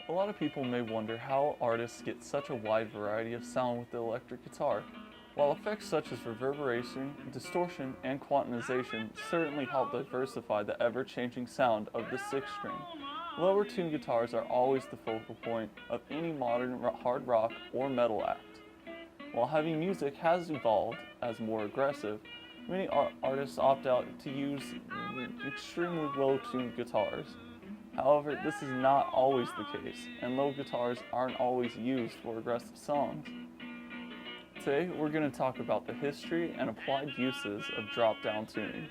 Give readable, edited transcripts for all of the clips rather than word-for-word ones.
A lot of people may wonder how artists get such a wide variety of sound with the electric guitar. While effects such as reverberation, distortion, and quantization certainly help diversify the ever-changing sound of the sixth string, lower tuned guitars are always the focal point of any modern hard rock or metal act. While heavy music has evolved as more aggressive, many artists opt out to use extremely low-tuned guitars. However, this is not always the case, and low guitars aren't always used for aggressive songs. Today, we're going to talk about the history and applied uses of drop-down tuning.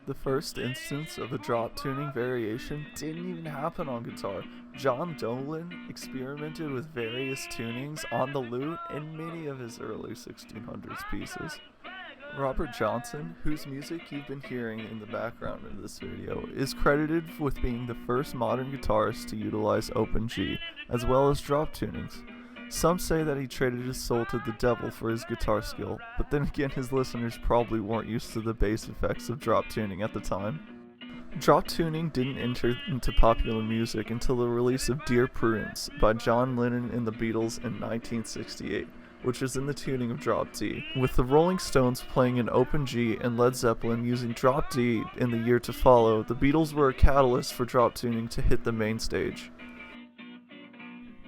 The first instance of a drop tuning variation didn't even happen on guitar. John Dolan experimented with various tunings on the lute in many of his early 1600s pieces. Robert Johnson, whose music you've been hearing in the background of this video, is credited with being the first modern guitarist to utilize open G, as well as drop tunings. Some say that he traded his soul to the devil for his guitar skill, but then again his listeners probably weren't used to the bass effects of drop tuning at the time. Drop tuning didn't enter into popular music until the release of Dear Prudence by John Lennon and the Beatles in 1968. Which is in the tuning of drop D, with the Rolling Stones playing in open G and Led Zeppelin using drop D in the year to follow. The Beatles were a catalyst for drop tuning to hit the main stage.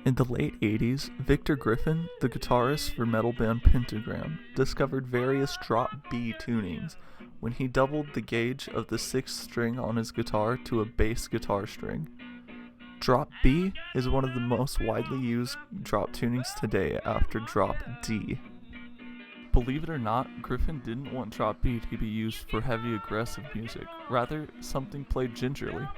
In the late 80s, Victor Griffin, the guitarist for metal band Pentagram, discovered various drop B tunings when he doubled the gauge of the sixth string on his guitar to a bass guitar string. Drop B is one of the most widely used drop tunings today after drop D. Believe it or not, Griffin didn't want drop B to be used for heavy aggressive music, rather something played gingerly.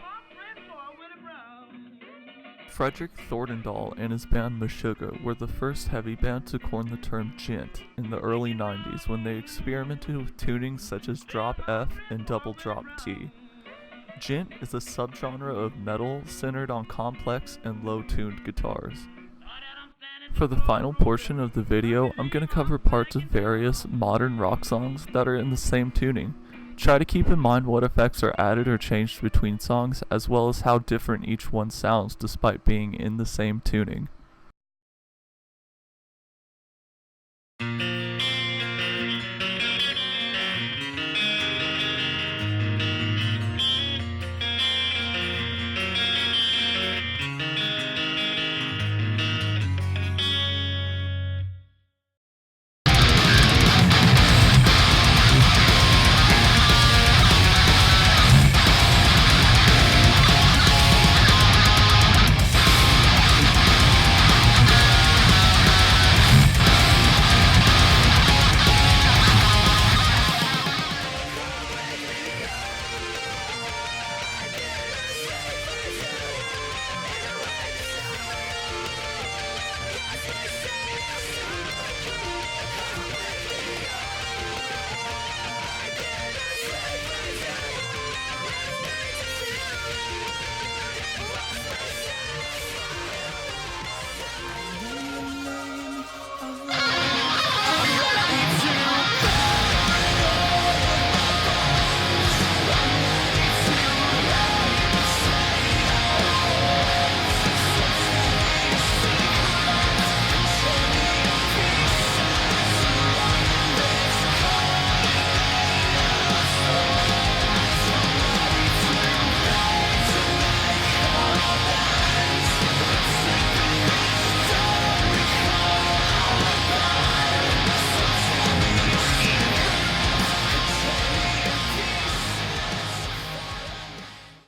Frederick Thorndahl and his band Meshuggah were the first heavy band to coin the term djent in the early 90s when they experimented with tunings such as drop F and double drop T. Djent is a subgenre of metal centered on complex and low-tuned guitars. For the final portion of the video, I'm going to cover parts of various modern rock songs that are in the same tuning. Try to keep in mind what effects are added or changed between songs, as well as how different each one sounds despite being in the same tuning.